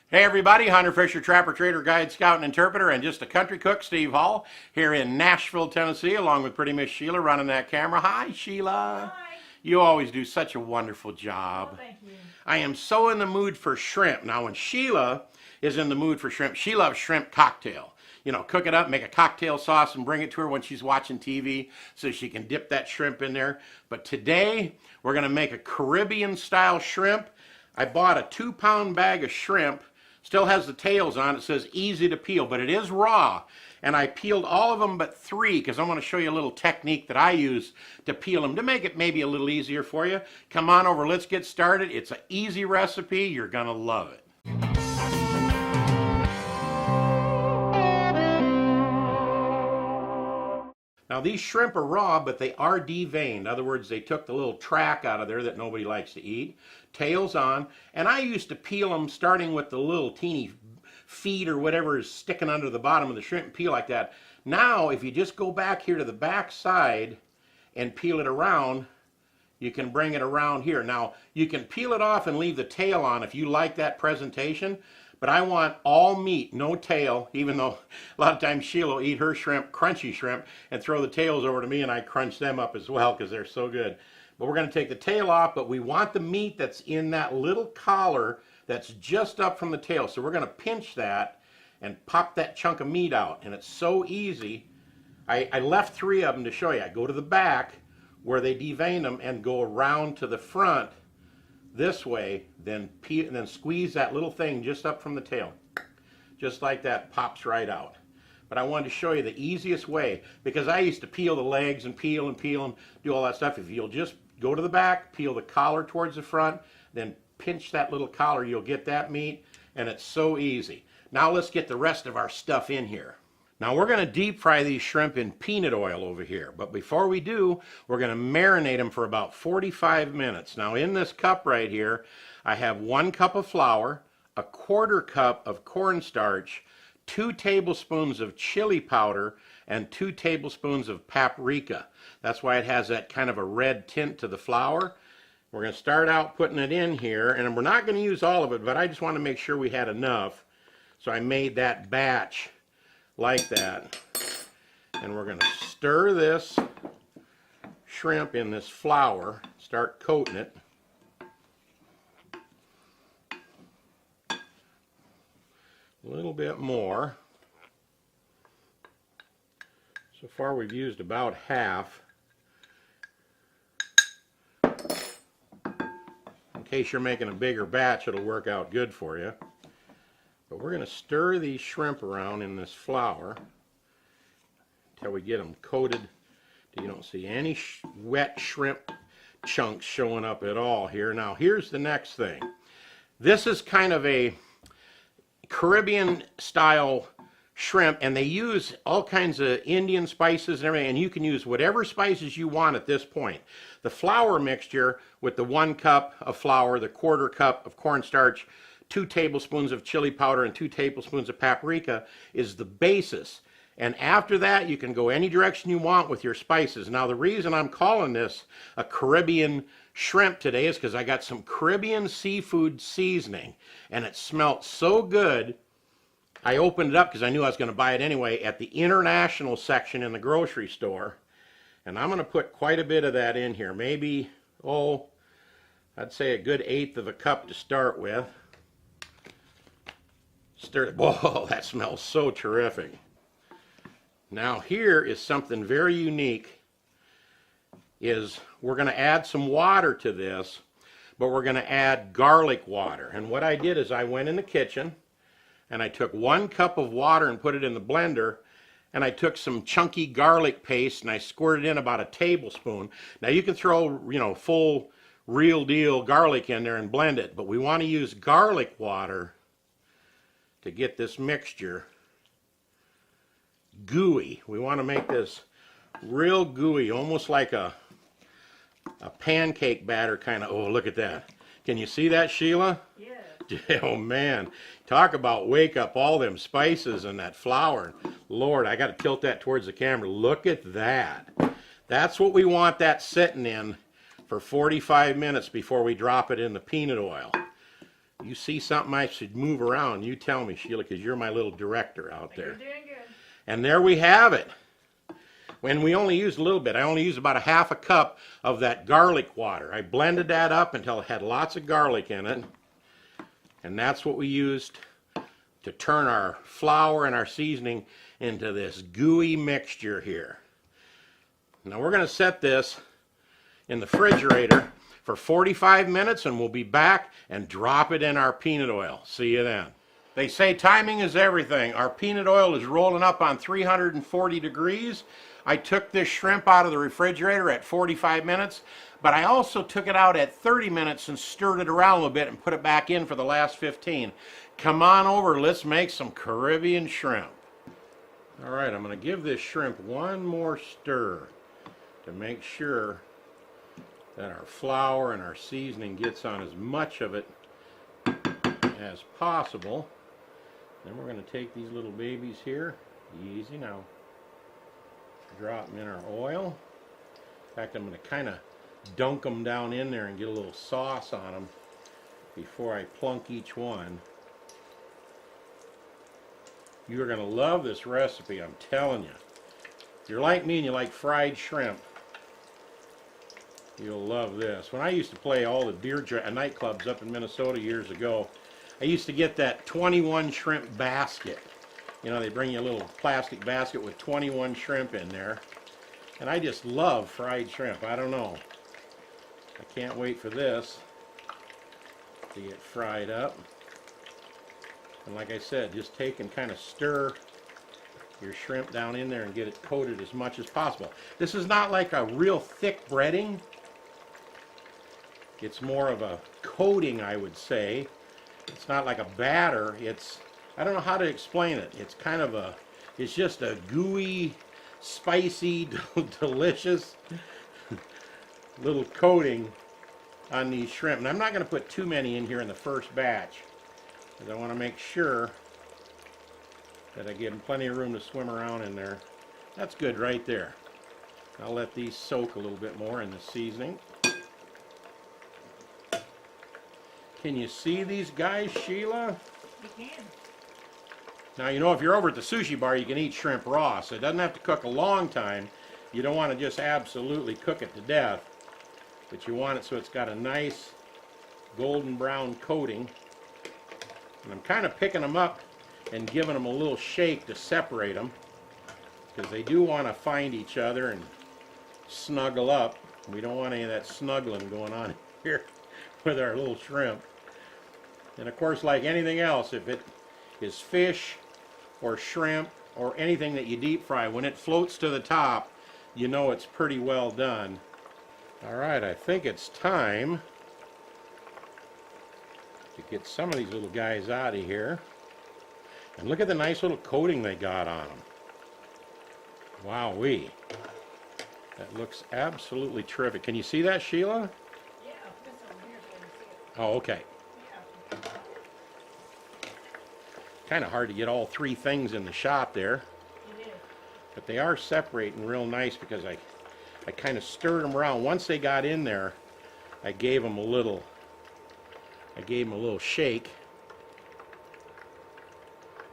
Hey everybody, Hunter Fisher, Trapper, Trader, Guide, Scout, and Interpreter, and just a country cook, Steve Hall, here in Nashville, Tennessee, along with pretty Miss Sheila running that camera. Hi, Sheila. Hi. You always do such a wonderful job. Oh, thank you. I am so in the mood for shrimp. Now, when Sheila is in the mood for shrimp, she loves shrimp cocktail. You know, cook it up, make a cocktail sauce, and bring it to her when she's watching TV so she can dip that shrimp in there. But today, we're going to make a Caribbean-style shrimp. I bought a 2-pound bag of shrimp. Still has the tails on. It says easy to peel, but it is raw. And I peeled all of them but 3 because I'm going to show you a little technique that I use to peel them to make it maybe a little easier for you. Come on over, let's get started. It's an easy recipe. You're going to love it. Now these shrimp are raw, but they are deveined. In other words, they took the little track out of there that nobody likes to eat. Tails on. And I used to peel them starting with the little teeny feet or whatever is sticking under the bottom of the shrimp and peel like that. Now, if you just go back here to the back side and peel it around, you can bring it around here. Now, you can peel it off and leave the tail on if you like that presentation. But I want all meat, no tail, even though a lot of times Sheila will eat her shrimp, crunchy shrimp, and throw the tails over to me, and I crunch them up as well because they're so good. But we're going to take the tail off, but we want the meat that's in that little collar that's just up from the tail. So we're going to pinch that and pop that chunk of meat out. And it's so easy. I left 3 of them to show you. I go to the back where they devein them and go around to the front this way, then peel, and then squeeze that little thing just up from the tail. Just like that, pops right out. But I wanted to show you the easiest way, because I used to peel the legs and peel and do all that stuff. If you'll just go to the back, peel the collar towards the front, then pinch that little collar, you'll get that meat, and it's so easy. Now let's get the rest of our stuff in here. Now we're going to deep fry these shrimp in peanut oil over here, but before we do, we're going to marinate them for about 45 minutes. Now in this cup right here, I have 1 cup of flour, a 1/4 cup of cornstarch, 2 tablespoons of chili powder, and 2 tablespoons of paprika. That's why it has that kind of a red tint to the flour. We're going to start out putting it in here, and we're not going to use all of it, but I just want to make sure we had enough. So I made that batch like that. And we're going to stir this shrimp in this flour, start coating it. A little bit more. So far we've used about half. In case you're making a bigger batch, it'll work out good for you. But we're going to stir these shrimp around in this flour until we get them coated till you don't see any wet shrimp chunks showing up at all here. Now here's the next thing. This is kind of a Caribbean style shrimp, and they use all kinds of Indian spices and everything, and you can use whatever spices you want at this point. The flour mixture with the 1 cup of flour, the 1/4 cup of cornstarch, 2 tablespoons of chili powder, and 2 tablespoons of paprika is the basis. And after that, you can go any direction you want with your spices. Now, the reason I'm calling this a Caribbean shrimp today is because I got some Caribbean seafood seasoning, and it smelled so good. I opened it up because I knew I was going to buy it anyway at the international section in the grocery store. And I'm going to put quite a bit of that in here. Maybe, I'd say a good 1/8 of a cup to start with. Stir it. Whoa, that smells so terrific. Now here is something very unique. We're going to add some water to this, but we're going to add garlic water. And what I did is I went in the kitchen and I took 1 cup of water and put it in the blender, and I took some chunky garlic paste and I squirted in about 1 tablespoon. Now you can throw, full real deal garlic in there and blend it, but we want to use garlic water to get this mixture gooey. We want to make this real gooey, almost like a pancake batter kind of. Oh, look at that. Can you see that, Sheila? Yeah. Oh man, talk about wake up all them spices and that flour. Lord, I got to tilt that towards the camera. Look at that. That's what we want that sitting in for 45 minutes before we drop it in the peanut oil. You see something I should move around, you tell me, Sheila, because you're my little director out there. You're doing good. And there we have it. When we only used a little bit, I only used about a half a cup of that garlic water. I blended that up until it had lots of garlic in it. And that's what we used to turn our flour and our seasoning into this gooey mixture here. Now we're going to set this in the refrigerator for 45 minutes and we'll be back and drop it in our peanut oil. See you then. They say timing is everything. Our peanut oil is rolling up on 340 degrees. I took this shrimp out of the refrigerator at 45 minutes, but I also took it out at 30 minutes and stirred it around a little bit and put it back in for the last 15. Come on over, let's make some Caribbean shrimp. All right, I'm going to give this shrimp one more stir to make sure that our flour and our seasoning gets on as much of it as possible. Then we're going to take these little babies here, easy now, drop them in our oil. In fact, I'm going to kind of dunk them down in there and get a little sauce on them before I plunk each one. You are going to love this recipe, I'm telling you. If you're like me and you like fried shrimp, you'll love this. When I used to play all the beer nightclubs up in Minnesota years ago, I used to get that 21 shrimp basket. You know, they bring you a little plastic basket with 21 shrimp in there. And I just love fried shrimp. I don't know. I can't wait for this to get fried up. And like I said, just take and kind of stir your shrimp down in there and get it coated as much as possible. This is not like a real thick breading. It's more of a coating, I would say. It's not like a batter. It's, I don't know how to explain it. It's kind of a, it's just a gooey, spicy, delicious little coating on these shrimp. And I'm not going to put too many in here in the first batch, because I want to make sure that I give them plenty of room to swim around in there. That's good right there. I'll let these soak a little bit more in the seasoning. Can you see these guys, Sheila? You can. Now, you know, if you're over at the sushi bar, you can eat shrimp raw, so it doesn't have to cook a long time. You don't want to just absolutely cook it to death, but you want it so it's got a nice golden brown coating. And I'm kind of picking them up and giving them a little shake to separate them, because they do want to find each other and snuggle up. We don't want any of that snuggling going on here with our little shrimp. And of course, like anything else, if it is fish or shrimp or anything that you deep fry, when it floats to the top, you know it's pretty well done. All right, I think it's time to get some of these little guys out of here. And look at the nice little coating they got on them. Wowee. That looks absolutely terrific. Can you see that, Sheila? Yeah, this over here so you can see it. Oh, okay. Yeah. Kind of hard to get all three things in the shot there. It is. But they are separating real nice because I kind of stirred them around. Once they got in there, I gave them a little shake.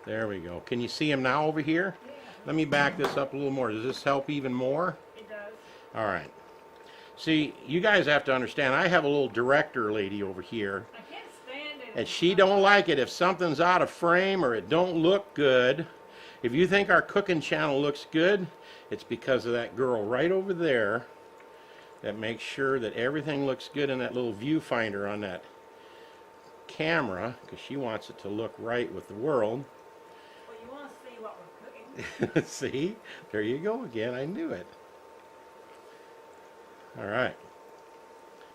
There we go. Can you see them now over here? Yeah. Let me back this up a little more. Does this help even more? It does. All right. See, you guys have to understand, I have a little director lady over here, I can't stand it. and she don't like it if something's out of frame or it don't look good. If you think our cooking channel looks good, it's because of that girl right over there that makes sure that everything looks good in that little viewfinder on that camera, because she wants it to look right with the world. Well, you want to see what we're cooking. See? There you go again. I knew it. All right.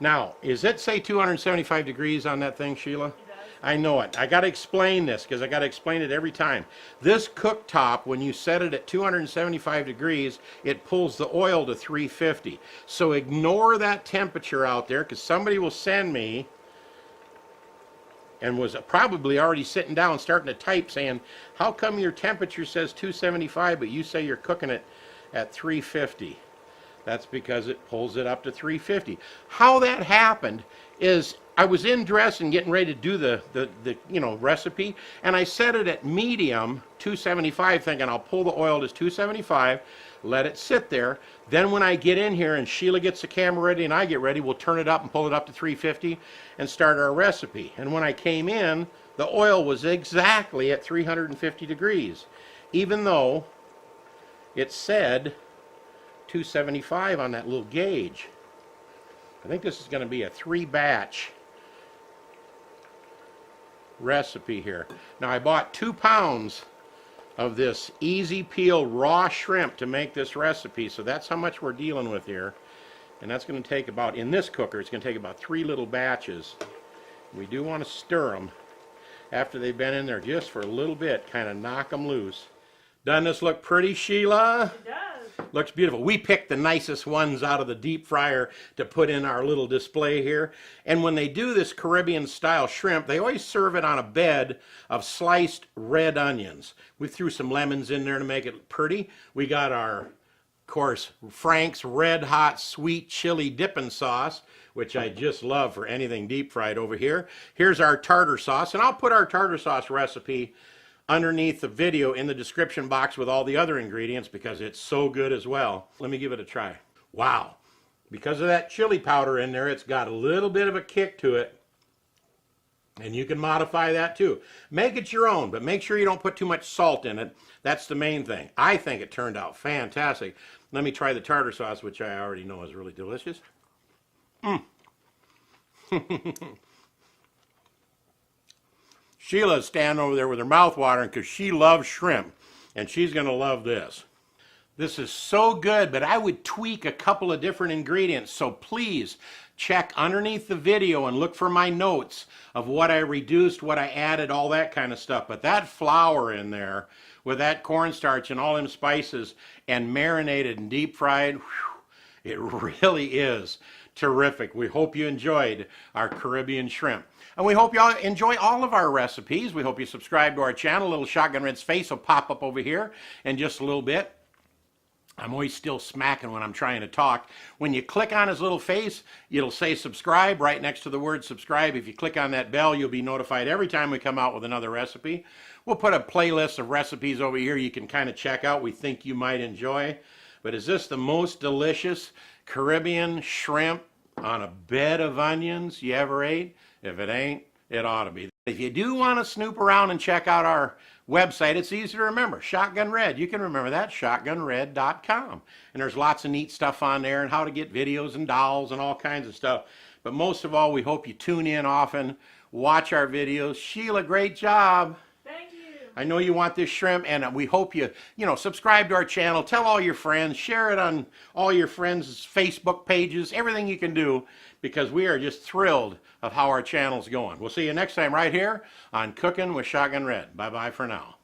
Now, is it, say, 275 degrees on that thing, Sheila? It does. I know it. I got to explain this because I got to explain it every time. This cooktop, when you set it at 275 degrees, it pulls the oil to 350. So ignore that temperature out there, because somebody will send me and was probably already sitting down starting to type saying, how come your temperature says 275 but you say you're cooking it at 350? That's because it pulls it up to 350. How that happened is I was in dress and getting ready to do the recipe, and I set it at medium, 275, thinking I'll pull the oil to 275, let it sit there. Then when I get in here and Sheila gets the camera ready and I get ready, we'll turn it up and pull it up to 350 and start our recipe. And when I came in, the oil was exactly at 350 degrees, even though it said 275 on that little gauge. I think this is going to be a 3-batch recipe here. Now I bought 2 pounds of this easy peel raw shrimp to make this recipe, so that's how much we're dealing with here. And that's going to take about, in this cooker, it's going to take about 3 little batches. We do want to stir them after they've been in there just for a little bit, kind of knock them loose. Doesn't this look pretty, Sheila? It does. Looks beautiful. We picked the nicest ones out of the deep fryer to put in our little display here. And when they do this Caribbean style shrimp, they always serve it on a bed of sliced red onions. We threw some lemons in there to make it pretty. We got our, of course, Frank's Red Hot Sweet Chili Dipping Sauce, which I just love for anything deep fried over here. Here's our tartar sauce, and I'll put our tartar sauce recipe underneath the video in the description box with all the other ingredients because it's so good as well. Let me give it a try. Wow. Because of that chili powder in there, it's got a little bit of a kick to it. And you can modify that too. Make it your own, but make sure you don't put too much salt in it. That's the main thing. I think it turned out fantastic. Let me try the tartar sauce, which I already know is really delicious. Sheila's standing over there with her mouth watering because she loves shrimp, and she's going to love this. This is so good, but I would tweak a couple of different ingredients, so please check underneath the video and look for my notes of what I reduced, what I added, all that kind of stuff. But that flour in there with that cornstarch and all them spices and marinated and deep fried, whew, it really is terrific. We hope you enjoyed our Caribbean shrimp. And we hope you all enjoy all of our recipes. We hope you subscribe to our channel. Little Shotgun Red's face will pop up over here in just a little bit. I'm always still smacking when I'm trying to talk. When you click on his little face, it'll say subscribe right next to the word subscribe. If you click on that bell, you'll be notified every time we come out with another recipe. We'll put a playlist of recipes over here you can kind of check out we think you might enjoy. But is this the most delicious Caribbean shrimp on a bed of onions you ever ate? If it ain't, it ought to be. If you do want to snoop around and check out our website, it's easy to remember. Shotgun Red. You can remember that, shotgunred.com. And there's lots of neat stuff on there and how to get videos and dolls and all kinds of stuff. But most of all, we hope you tune in often, watch our videos. Sheila, great job. Thank you. I know you want this shrimp, and we hope you subscribe to our channel, tell all your friends, share it on all your friends' Facebook pages, everything you can do, because we are just thrilled of how our channel's going. We'll see you next time right here on Cooking with Shotgun Red. Bye-bye for now.